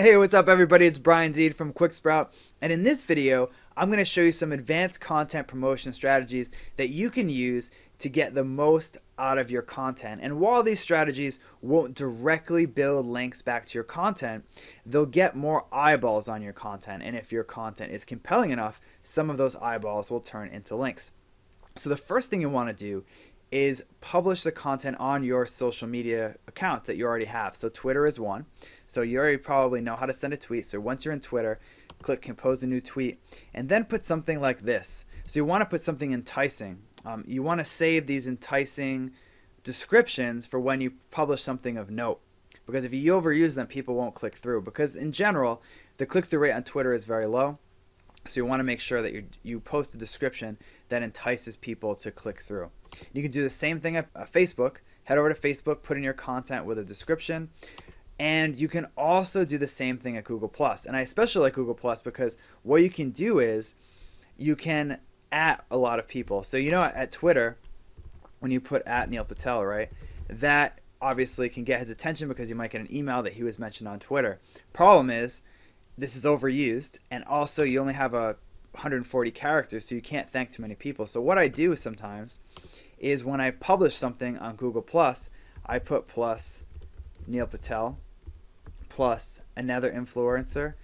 Hey, what's up everybody? It's Brian Deed from QuickSprout, and in this video I'm going to show you some advanced content promotion strategies that you can use to get the most out of your content. And while these strategies won't directly build links back to your content, they'll get more eyeballs on your content, and if your content is compelling enough, some of those eyeballs will turn into links. So the first thing you want to do is publish the content on your social media account that you already have. So Twitter is one. So you already probably know how to send a tweet. So once you're in Twitter, click compose a new tweet and then put something like this. So you want to put something enticing. You want to save these enticing descriptions for when you publish something of note. Because if you overuse them, people won't click through. Because in general, the click-through rate on Twitter is very low. So you want to make sure that you post a description that entices people to click through. You can do the same thing at Facebook. Head over to Facebook, put in your content with a description, and you can also do the same thing at Google+. And I especially like Google+ because what you can do is you can @ a lot of people. So you know at Twitter, when you put @ Neil Patel, right, that obviously can get his attention because you might get an email that he was mentioned on Twitter. Problem is, this is overused, and also you only have 140 characters, so you can't thank too many people. So what I do sometimes is when I publish something on Google+, I put plus Neil Patel plus another influencer.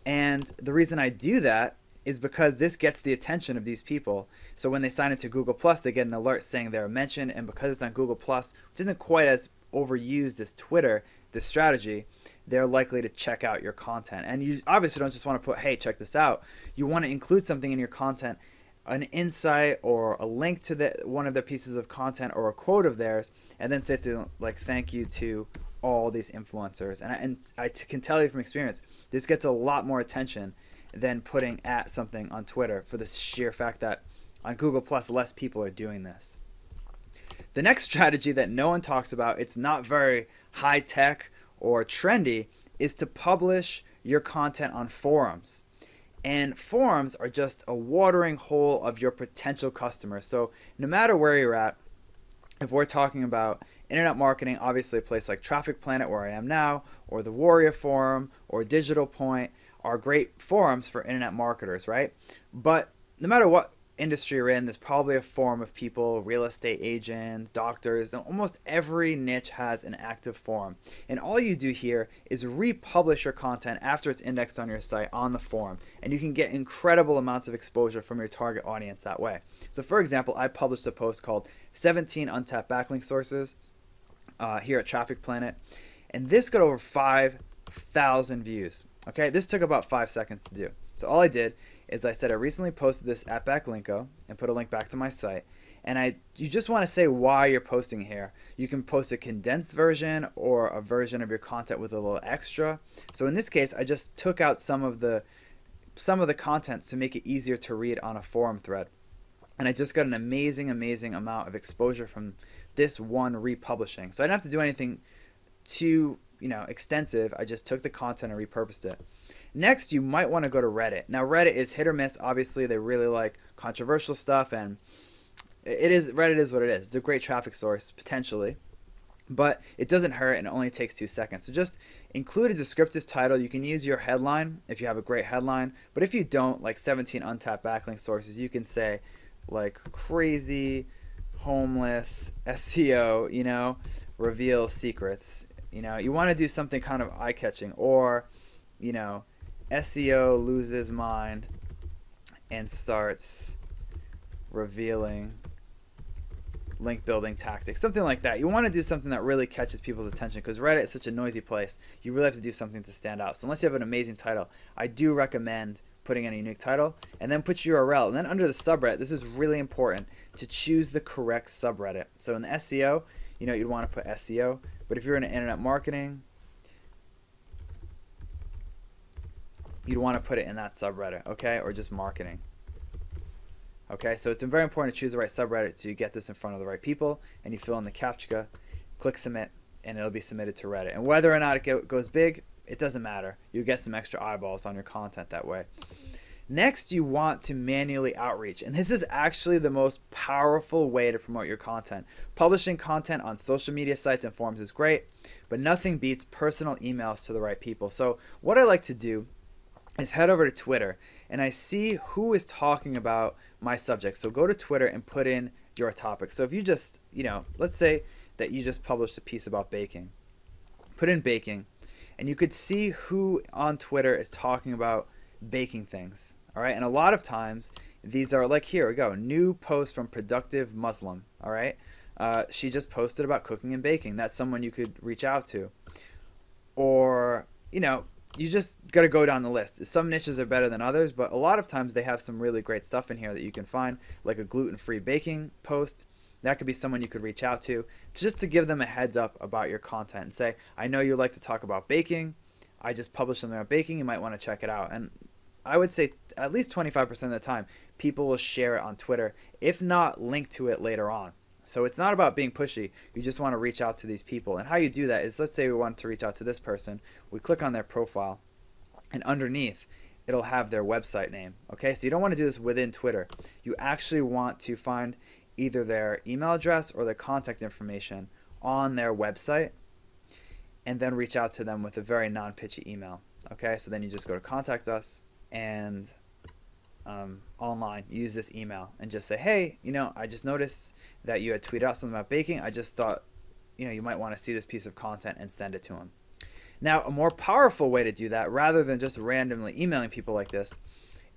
And the reason I do that is because this gets the attention of these people. So when they sign into Google+, they get an alert saying they're mentioned, and because it's on Google+, which isn't quite as overused as Twitter, this strategy, they're likely to check out your content. And you obviously don't just want to put, hey, check this out. You want to include something in your content, an insight or a link to one of their pieces of content or a quote of theirs, and then say to them, like, thank you to all these influencers. And I can tell you from experience, this gets a lot more attention than putting @ something on Twitter, for the sheer fact that on Google+, less people are doing this. The next strategy that no one talks about, it's not very high tech or trendy, is to publish your content on forums. And forums are just a watering hole of your potential customers. So no matter where you're at, if we're talking about internet marketing, obviously a place like Traffic Planet, where I am now, or the Warrior Forum, or Digital Point are great forums for internet marketers, right? But no matter what industry you're in, there's probably a forum of people, real estate agents, doctors, and almost every niche has an active forum. And all you do here is republish your content after it's indexed on your site on the forum, and you can get incredible amounts of exposure from your target audience that way. So for example, I published a post called 17 Untapped Backlink Sources here at Traffic Planet, and this got over 5,000 views. Okay, this took about 5 seconds to do. So all I did is I said I recently posted this at Backlinko and put a link back to my site. And you just want to say why you're posting here. You can post a condensed version or a version of your content with a little extra. So in this case, I just took out some of the content to make it easier to read on a forum thread. And I just got an amazing amount of exposure from this one republishing. So I didn't have to do anything too extensive. I just took the content and repurposed it. Next, you might want to go to Reddit. Now Reddit is hit or miss. Obviously they really like controversial stuff, and Reddit is what it is. It's a great traffic source potentially, but it doesn't hurt and it only takes 2 seconds. So just include a descriptive title. You can use your headline if you have a great headline, but if you don't, like 17 untapped backlink sources, you can say like crazy homeless SEO, reveal secrets. You want to do something kind of eye-catching, or SEO loses mind and starts revealing link building tactics, something like that. You want to do something that really catches people's attention, because Reddit is such a noisy place. You really have to do something to stand out. So unless you have an amazing title, I do recommend putting in a unique title and then put your URL. And then under the subreddit, this is really important to choose the correct subreddit. So in the SEO, you'd want to put SEO, but if you're in internet marketing, you'd want to put it in that subreddit, okay, or just marketing. Okay, so it's very important to choose the right subreddit so you get this in front of the right people, and you fill in the CAPTCHA, click submit, and it'll be submitted to Reddit. And whether or not it goes big, it doesn't matter. You get some extra eyeballs on your content that way. Next, you want to manually outreach, and this is actually the most powerful way to promote your content. Publishing content on social media sites and forums is great, but nothing beats personal emails to the right people. So what I like to do is head over to Twitter, and I see who is talking about my subject. So go to Twitter and put in your topic. So if you just, let's say that you just published a piece about baking. Put in baking, and you could see who on Twitter is talking about baking things. All right, and a lot of times these are like, here we go, new post from Productive Muslim. All right, she just posted about cooking and baking. That's someone you could reach out to. Or, you just got to go down the list. Some niches are better than others, but a lot of times they have some really great stuff in here that you can find, like a gluten-free baking post. That could be someone you could reach out to just to give them a heads up about your content and say, I know you like to talk about baking. I just published something about baking. You might want to check it out. And I would say at least 25% of the time, people will share it on Twitter, if not link to it later on. So it's not about being pushy. You just want to reach out to these people. And how you do that is, let's say we want to reach out to this person. We click on their profile, and underneath, it'll have their website name. Okay, so you don't want to do this within Twitter. You actually want to find either their email address or their contact information on their website, and then reach out to them with a very non-pitchy email. Okay, so then you just go to contact us, and online, use this email and just say, hey, I just noticed that you had tweeted out something about baking. I just thought, you might want to see this piece of content, and send it to them. Now, a more powerful way to do that, rather than just randomly emailing people like this,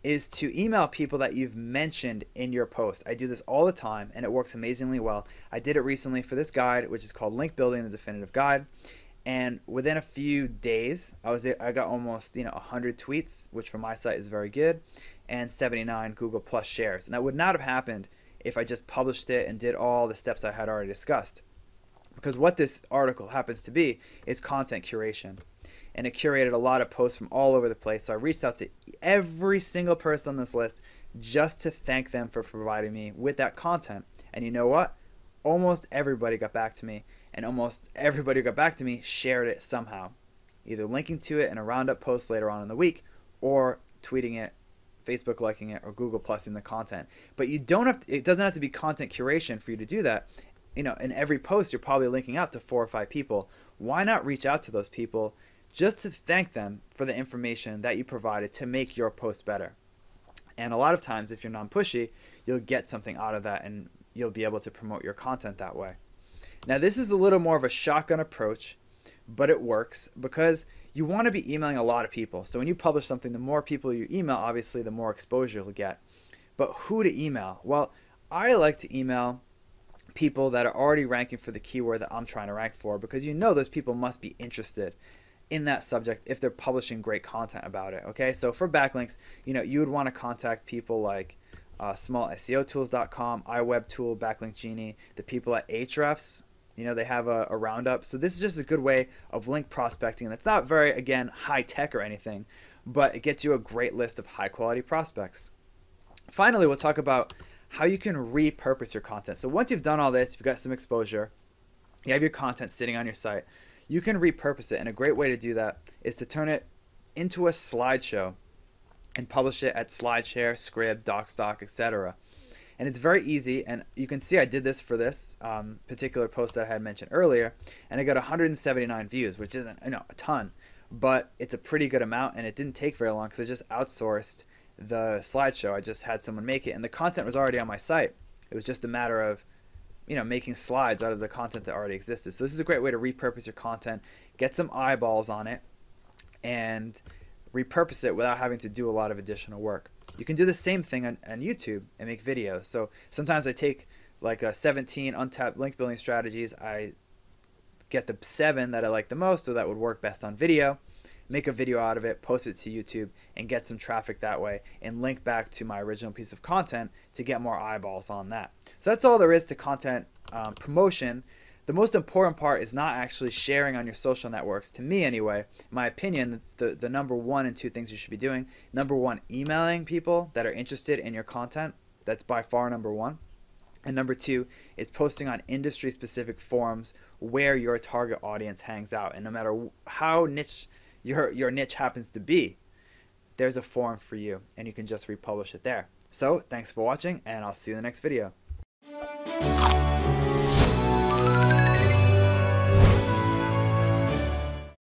is to email people that you've mentioned in your post. I do this all the time, and it works amazingly well. I did it recently for this guide, which is called Link Building, the Definitive Guide. And within a few days, I got almost 100 tweets, which for my site is very good, and 79 Google Plus shares. And that would not have happened if I just published it and did all the steps I had already discussed. Because what this article happens to be is content curation. And it curated a lot of posts from all over the place. So I reached out to every single person on this list just to thank them for providing me with that content. And you know what? Almost everybody got back to me. And almost everybody who got back to me shared it somehow, either linking to it in a roundup post later on in the week, or tweeting it, Facebook liking it, or Google Plusing the content. But you don't have to, it doesn't have to be content curation for you to do that. In every post you're probably linking out to 4 or 5 people. Why not reach out to those people just to thank them for the information that you provided to make your post better? And a lot of times, if you're non-pushy, you'll get something out of that, and you'll be able to promote your content that way. Now, this is a little more of a shotgun approach, but it works because you want to be emailing a lot of people. So when you publish something, the more people you email, obviously, the more exposure you'll get. But who to email? Well, I like to email people that are already ranking for the keyword that I'm trying to rank for, because those people must be interested in that subject if they're publishing great content about it. Okay, so for backlinks, you would want to contact people like smallseotools.com, iWebTool, Backlink Genie, the people at Ahrefs. They have a roundup. So this is just a good way of link prospecting. And it's not very, again, high tech or anything, but it gets you a great list of high quality prospects. Finally, we'll talk about how you can repurpose your content. So once you've done all this, you've got some exposure, you have your content sitting on your site, you can repurpose it. And a great way to do that is to turn it into a slideshow and publish it at SlideShare, Scribd, DocStock, etc. And it's very easy, and you can see I did this for this particular post that I had mentioned earlier, and I got 179 views, which isn't a ton, but it's a pretty good amount, and it didn't take very long because I just outsourced the slideshow. I just had someone make it, and the content was already on my site. It was just a matter of making slides out of the content that already existed. So this is a great way to repurpose your content, get some eyeballs on it, and repurpose it without having to do a lot of additional work. You can do the same thing on YouTube and make videos. So sometimes I take like 17 untapped link building strategies. I get the 7 that I like the most, or that would work best on video, make a video out of it, post it to YouTube, and get some traffic that way, and link back to my original piece of content to get more eyeballs on that. So that's all there is to content promotion. The most important part is not actually sharing on your social networks. To me anyway, in my opinion, the number 1 and 2 things you should be doing. Number 1, emailing people that are interested in your content. That's by far number 1. And number 2 is posting on industry specific forums where your target audience hangs out. And no matter how niche your niche happens to be, there's a forum for you, and you can just republish it there. So thanks for watching, and I'll see you in the next video.